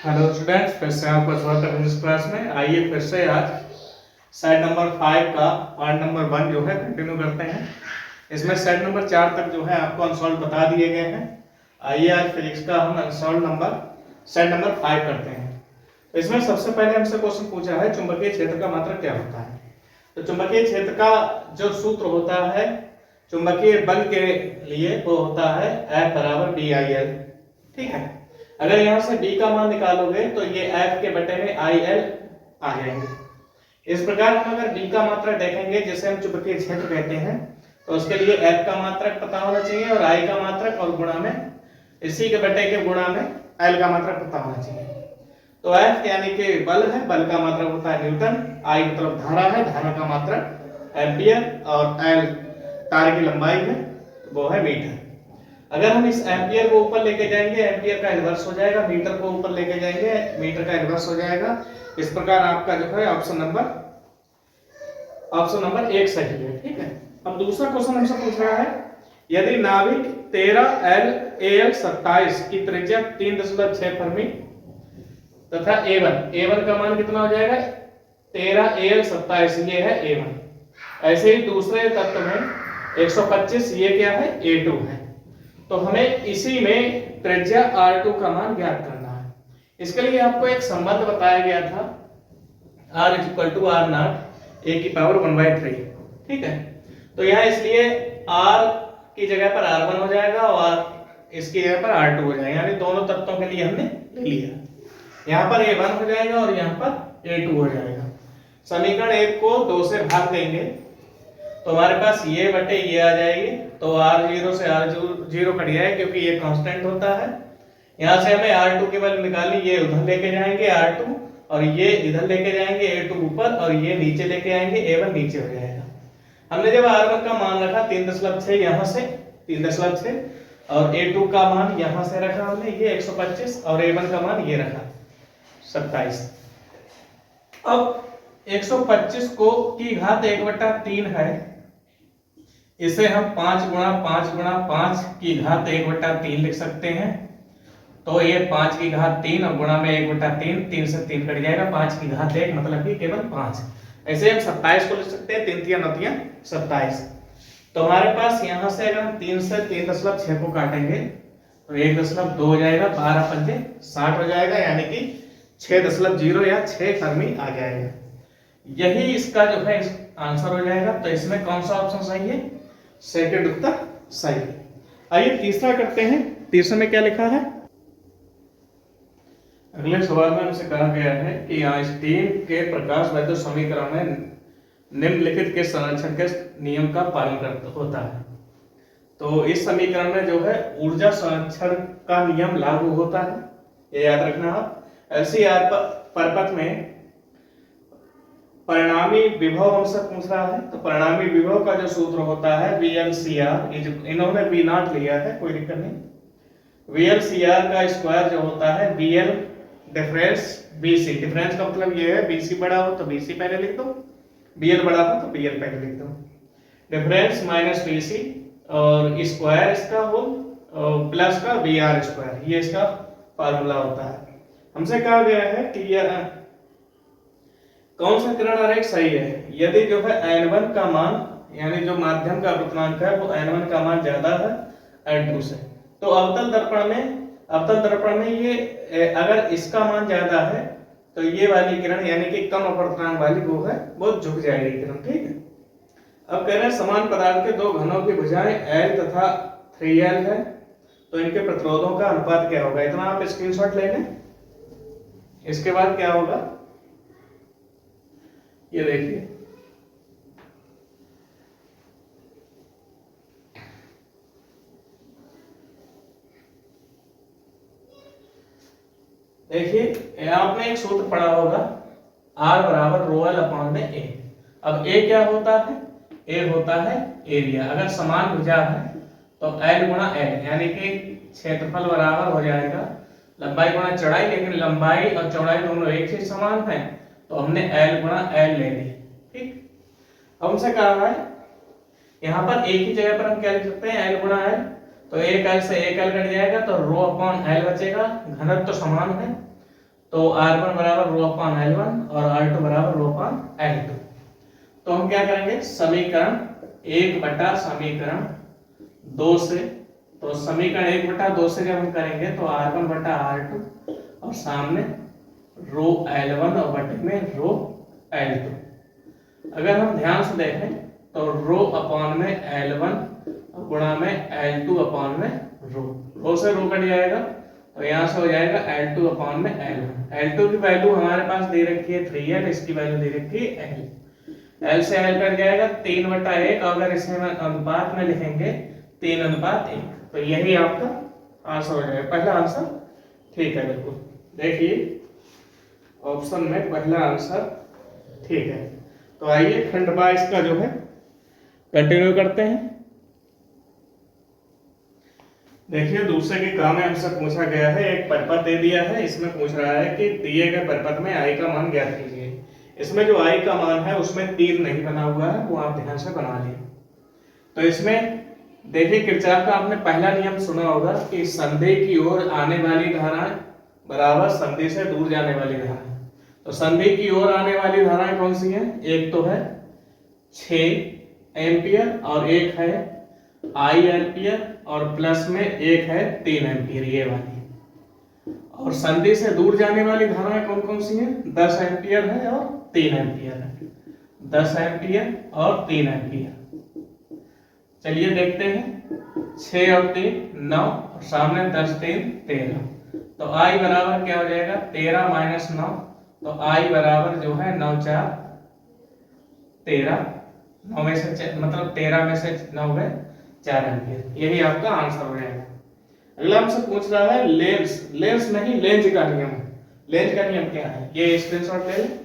Hello students, फिर से आपका स्वागत है इस क्लास में। आइए फिर से आज सेट नंबर 5 का पार्ट नंबर 1 जो है कंटिन्यू करते हैं। इसमें सेट नंबर 4 तक जो है आपको अनसॉल्व बता दिए गए हैं। आइए आज फिजिक्स का हम अनसॉल्व नंबर सेट नंबर 5 करते हैं। तो इसमें सबसे पहले हमसे क्वेश्चन पूछा है चुंबकीय क्षेत्र का मात्रक क्या होता है। तो चुंबकीय क्षेत्र का जो सूत्र होता है चुंबकीय बल के लिए वो होता है F बराबर BIL। ठीक है, अगर यहाँ से B का मान निकालोगे तो ये F के बटे में IL आ जाएंगे। इस प्रकार हम अगर B का मात्रक देखेंगे जिसे हम चुंबकीय क्षेत्र कहते हैं तो उसके लिए F का मात्रक पता होना चाहिए और I का मात्रक और गुणा में इसी के बटे के गुणा में L का मात्रक पता होना चाहिए। तो F यानी कि बल है, बल का मात्रक होता है न्यूटन, I मतलब धारा है, धारा का मात्रक एम्पियर और L तार की लंबाई है वो है मीटर। अगर हम इस एम्पियर को ऊपर लेके जाएंगे एम्पियर का इन्वर्स हो जाएगा, मीटर को ऊपर लेके जाएंगे मीटर का इन्वर्स हो जाएगा। इस प्रकार आपका जो है ऑप्शन नंबर 1 सही है। ठीक है, अब दूसरा क्वेश्चन हमसे पूछ रहा है यदि नाभिक 13L/Al27 की त्रिज्या 3.6 फर्मी तथा A1 का मान कितना हो जाएगा 13Al27, ये है A1। ऐसे ही दूसरे तत्व में 125, ये क्या है A2 है। तो हमें इसी में त्रिज्या R2 का मान ज्ञात करना है। इसके लिए आपको एक संबंध बताया गया था R = R0 A⁻⁴। ठीक है, तो यहाँ इसलिए R की जगह पर R1 हो जाएगा और इसकी जगह पर R2 हो जाएगा, यानी दोनों तत्वों के लिए हमने ले लिया। यहाँ पर A1 हो जाएगा और यहाँ पर A2 हो जाएगा। समीकरण 1 को 2 से भाग देंगे तो हमारे पास ये बटे ये आ जाएगी। तो R0 से R0 कट जाए क्योंकि ये कांस्टेंट होता है। यहाँ से हमें R2 की वैल्यू निकालनी, ये उधर लेके जाएंगे R2 और ये इधर लेके जाएंगे A2 ऊपर और ये नीचे लेके आएंगे A1 नीचे हो जाएगा। हमने जब R1 का मान रखा 3.6 यहाँ से 3.6 और A2 का मान यहाँ से रखा हमने ये 125 और A1 का मान ये रखा 27। अब 125 को की घात 1/3 है, इसे हम 5 गुणा 5 गुणा 5 की घात 1/3 लिख सकते हैं। तो ये 5 की घात 3 और गुणा में 1/3, 3 से 3 कट जाएगा, 5 की घात 1 मतलब कि केवल 5। ऐसे हम 27 को लिख सकते हैं, 3 3 9 27। तो हमारे पास यहाँ से अगर हम 3 से 3.6 को काटेंगे तो 1.2 हो जाएगा, 12 पंजे 60 हो जाएगा, यानी कि 6.0 या 6 फर्मी आ जाएगा। यही इसका जो है आंसर हो जाएगा। तो इसमें कौन सा ऑप्शन सही है? सेकंड उत्तर सही है। आइए तीसरा करते हैं। तीसरे में क्या लिखा है? अगले सवाल में हमसे कहा गया है कि आइंस्टीन के प्रकाश वैद्युत समीकरण में निम्नलिखित के संरक्षण के नियम का पालन होता है। तो इस समीकरण में जो है ऊर्जा संरक्षण का नियम लागू होता है, ये याद रखना आप। LCR परपथ में परिणामी विभव हमसे पूछ रहा है, तो परिणामी विभव का जो सूत्र होता है VLCR, इन्होंने V0 लिया है, कोई दिक्कत नहीं। VLCR का स्क्वायर जो होता है BL डिफरेंस BC। डिफरेंस का मतलब ये है BC बड़ा हो तो BC पहले लिख दो, BL बड़ा हो तो BL पहले लिख दो। डिफरेंस माइनस BC और स्क्वायर इसका हो प्लस का VR स्क्वायर, ये इसका फार्मूला होता है। हमसे कहा गया है कि यह कौन सा किरण आरेख सही है यदि जो है N1 का मान, यानी जो माध्यम का अपवर्तनांक है वो N1 का मान ज्यादा है N2 से। तो अवतल दर्पण में ये अगर इसका मान ज्यादा है तो ये वाली किरण यानी कि कम अपवर्तनांक वाली वो है वो झुक जाएगी किरण। ठीक है, अब कह रहे हैं समान पदार्थ के दो घनों की भुजाएं L तथा 3L है, तो इनके प्रतिरोधों का अनुपात क्या होगा? इतना आप स्क्रीनशॉट ले लें। इसके बाद क्या होगा ये देखिए, आपने एक सूत्र पढ़ा होगा R बराबर ρL/A। अब A क्या होता है? A होता है एरिया। अगर समान भुजा है तो L गुणा L, यानी कि क्षेत्रफल बराबर हो जाएगा लंबाई गुणा चौड़ाई, लेकिन लंबाई और चौड़ाई दोनों एक ही समान है तो हमने L गुणा L ले ली। ठीक, अब हमसे कहा है यहाँ पर एक ही जगह पर हम क्या लिख सकते हैं L गुणा L, तो एक L से एक L कट जाएगा तो ρ/L बचेगा, घनत्व तो समान है तो R1 बराबर रो अपॉन L1 और R2 बराबर रो अपॉन L2। तो हम क्या करेंगे, समीकरण 1 बटा समीकरण 2 से, तो समीकरण 1 बटा 2 से जब हम करेंगे तो R1 बटा R2 और सामने रो L1 और बटे में रो L2। अगर हम ध्यान से देखें तो रो अपॉन में L1 गुणा में L2 अपॉन में रो से रो कट जाएगा, तो यहाँ से हो जाएगा L2 अपॉन में L1। L2 की वैल्यू हमारे पास दे रखी है 3L, इसकी वैल्यू दे रखी है L से L कट जाएगा 3 बटा 1, अगर इसे हम अनुपात में लिखेंगे 3:1, तो यही आपका आंसर हो जाएगा, पहला आंसर ठीक है। बिल्कुल देखिए ऑप्शन में पहला आंसर ठीक है। तो आइए खंड बा इसका जो है कंटिन्यू करते हैं। देखिए दूसरे के काम में हमसे पूछा गया है, एक परिपथ दे दिया है, इसमें पूछ रहा है कि दिए गए परिपथ में आई का मान ज्ञात कीजिए। इसमें जो आई का मान है उसमें तीर नहीं बना हुआ है, वो आप ध्यान से बना लिए। तो इसमें देखिए किरचॉफ का आपने पहला नियम सुना होगा कि संधि की ओर आने वाली धाराएं बराबर संधि से दूर जाने वाली धाराएं। तो संधि की ओर आने वाली धाराएं कौन सी हैं, एक तो है 6 एम्पियर और एक है आई एम्पियर और प्लस में एक है 3 एम्पियर ये वाली। और संधि से दूर जाने वाली धाराएं कौन कौन सी हैं, 10 एम्पियर है और 3 एम्पियर है, 10 एम्पियर और 3 एम्पियर। चलिए देखते हैं, 6 और 3 9 और सामने 10 3 13। तो आई बराबर क्या हो जाएगा 13 माइनस 9, तो आई बराबर जो है 9 4 13, 9 में से मतलब 13 में से 9 गए 4 एम्पियर, यही आपका आंसर हो जाएगा। अगला हमसे पूछ रहा है लेंस नहीं लेंज का नियम। लेंज का नियम क्या है, ये स्क्रीनशॉट ले लें।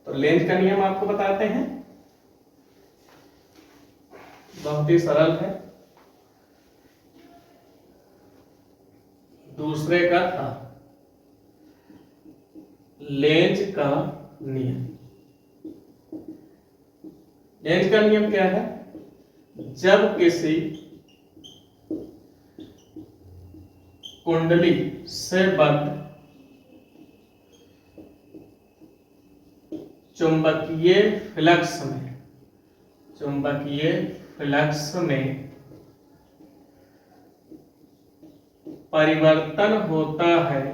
तो लेंज का नियम आपको बताते हैं, बहुत ही सरल है, दूसरे का था लेंज का नियम। लेंज का नियम क्या है, जब किसी कुंडली से बद्ध चुंबकीय फ्लक्स में परिवर्तन होता है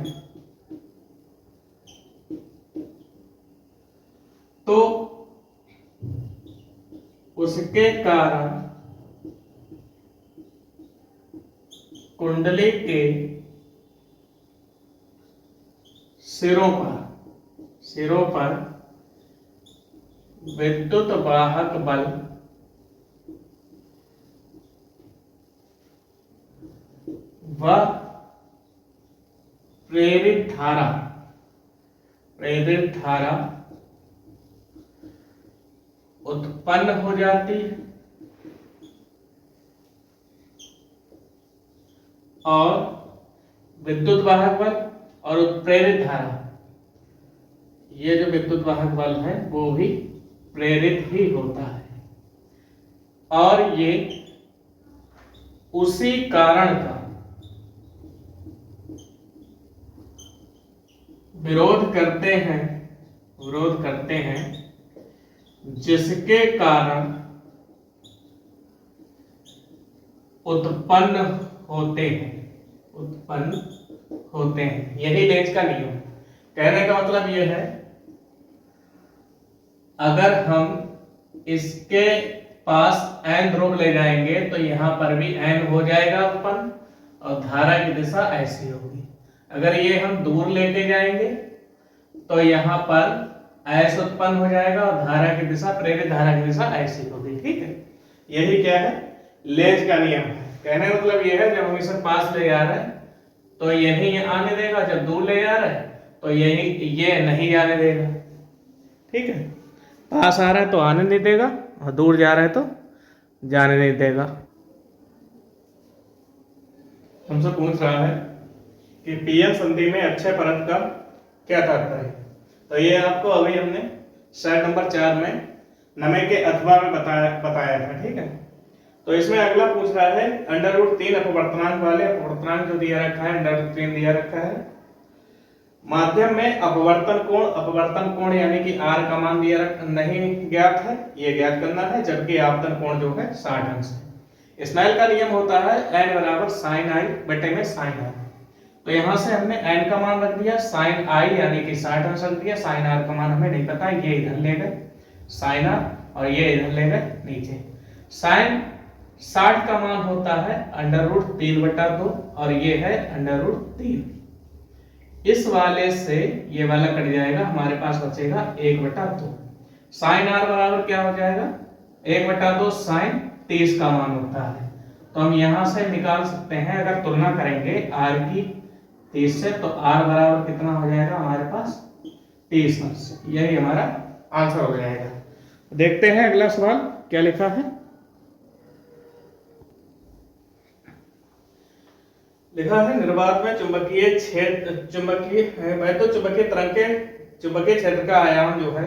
तो उसके कारण कुंडली के सिरों पर विद्युत वाहक बल व प्रेरित धारा उत्पन्न हो जाती है और विद्युत वाहक बल और उत्प्रेरित धारा, ये जो विद्युत वाहक बल है वो भी प्रेरित ही होता है और ये उसी कारण का विरोध करते हैं जिसके कारण उत्पन्न होते हैं। यही लेंज का नियम। कहने का मतलब यह है, अगर हम इसके पास n ध्रुव ले जाएंगे तो यहां पर भी n हो जाएगा उत्पन्न और धारा की दिशा ऐसी होगी। अगर ये हम दूर लेके जाएंगे तो यहाँ पर ऐसा उत्पन्न हो जाएगा और धारा की दिशा, प्रेरित धारा की दिशा ऐसी होगी। ठीक है, यही क्या है, लेंज का नियम है। कहने का मतलब यह है, जब हम इसे पास ले जा रहे हैं तो यही आने देगा, जब दूर ले जा रहे हैं तो ये नहीं जाने देगा। ठीक है, पास आ रहा है तो आने नहीं देगा और दूर जा रहा है तो जाने नहीं देगा। हमसे पूछ रहा है कि पीएन संधि में अक्षय परत का क्या तात्पर्य है। तो ये आपको अभी हमने स्लाइड नंबर 4 में नमे के अथवा में बताया था। ठीक है, तो इसमें अगला पूछ रहा है √3 अपवर्तनांक वाले, अपवर्तनांक जो दिया रखा है √3 दिया रखा है, माध्यम में अपवर्तन कोण यानी कि r का मान दिया नहीं ज्ञात है, ये ज्ञात करना है, जबकि आपतन कोण जो है 60 अंश है। स्नेल का नियम होता है n बराबर sin i बटे में sin r। तो यहाँ से हमने n का मान रख दिया, sin i यानी कि 60 अंश रख दिया, sin r का मान हमें नहीं पता, ये इधर ले गए sin r और ये इधर ले गए नीचे। sin 60 का मान होता है √3/2 और ये है √3। इस वाले से ये वाला कट जाएगा, हमारे पास बचेगा 1/2। sin r बराबर क्या हो जाएगा 1/2 sin 30 का मान होता है। तो हम यहां से निकाल सकते हैं, अगर तुलना करेंगे r की 30 से तो r बराबर कितना हो जाएगा हमारे पास 30 अंश। यही हमारा आंसर हो जाएगा। देखते हैं अगला सवाल क्या लिखा है। लिखा है निर्वात में चुंबकीय तरंग के चुंबकीय क्षेत्र का आयाम जो है,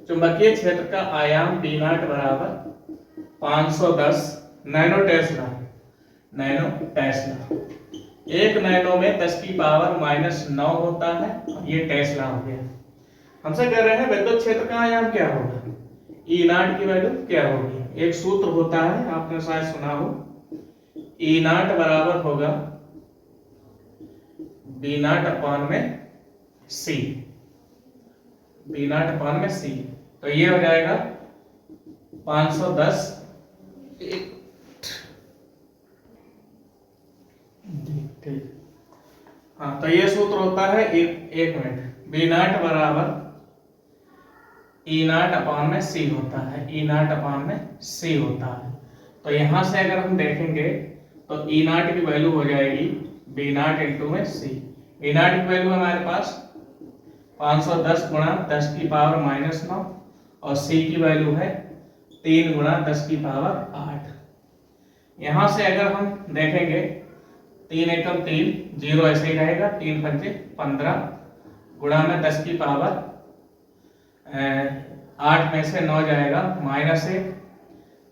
चुंबकीय क्षेत्र का आयाम B0 बराबर 510 नैनो टेस्ला। 1 नैनो में 10 की पावर -9 होता है और ये टेस्ला हो गया। हमसे कह रहे हैं विद्युत क्षेत्र का आयाम क्या होगा, E0 की वैल्यू क्या होगी। एक सूत्र होता है, आपने शायद सुना हो, E0 बराबर होगा B0 अपान में C। B0 अपान में C, तो ये हो जाएगा 510 हाँ, तो ये सूत्र होता है एक मिनट, B0 बराबर E0 अपान में C होता है, E0 अपान में C होता है। तो यहां से अगर हम देखेंगे तो E0 की वैल्यू हो जाएगी B0 इंटू में C। B0 की वैल्यू हमारे पास 510 गुणा 10 की पावर -9 और C की वैल्यू है 3 गुणा 10 की पावर 8। यहां से अगर हम देखेंगे 3 एकम 3, 0 ऐसे ही रहेगा, 3 पंचे 15 गुणा में 10 की पावर 8 में से 9 जाएगा -1।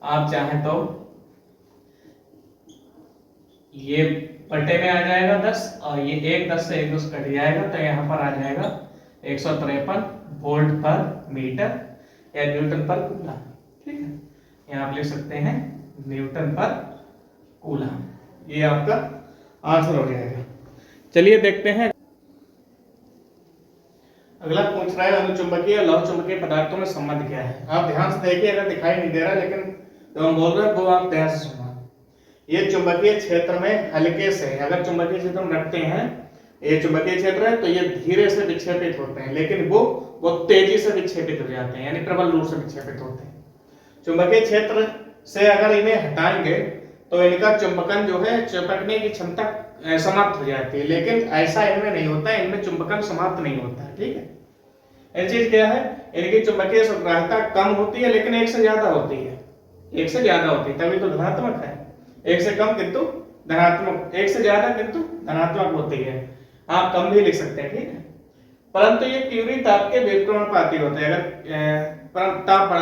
आप चाहें तो ये बटे में आ जाएगा 10 और ये 1 10 से 1 10 कट जाएगा, तो यहाँ पर आ जाएगा 153 वोल्ट पर मीटर या न्यूटन पर कूलम। ठीक है, यहाँ आप लिख सकते हैं न्यूटन पर कूलम। ये आपका आंसर हो जाएगा। चलिए देखते हैं अगला पूछ रहा है अनुचुंबकीय और लौह चुंबकीय पदार्थों में संबंध क्या है। आप ध्यान से देखिए, अगर दिखाई नहीं दे रहा लेकिन जो हम बोल रहे हैं वो आप ध्यान से सुना। ये चुंबकीय क्षेत्र में हल्के से, अगर चुंबकीय क्षेत्र में रखते हैं, ये चुंबकीय क्षेत्र है तो ये धीरे से विक्षेपित होते हैं, लेकिन वो तेजी से विक्षेपित हो जाते हैं, यानी प्रबल रूप से विक्षेपित होते हैं। चुंबकीय क्षेत्र से अगर इन्हें हटाएंगे तो इनका चुंबकन जो है, चिपकने की क्षमता समाप्त हो जाती है, लेकिन ऐसा इनमें नहीं होता है, इनमें चुंबकन समाप्त नहीं होता है। ठीक है, एक चीज क्या है, इनकी चुंबकीय सक्रियता कम होती है लेकिन एक से ज्यादा होती है, एक से ज्यादा होती है, तभी तो धनात्मक है। एक से कम किंतु धनात्मक, एक से ज्यादा किंतु धनात्मक होती है। आप कम भी लिख सकते हैं, ठीक है, परंतु ये क्यूरी ताप के व्युत्क्रमणपाती होते हैं। अगर ताप बढ़ा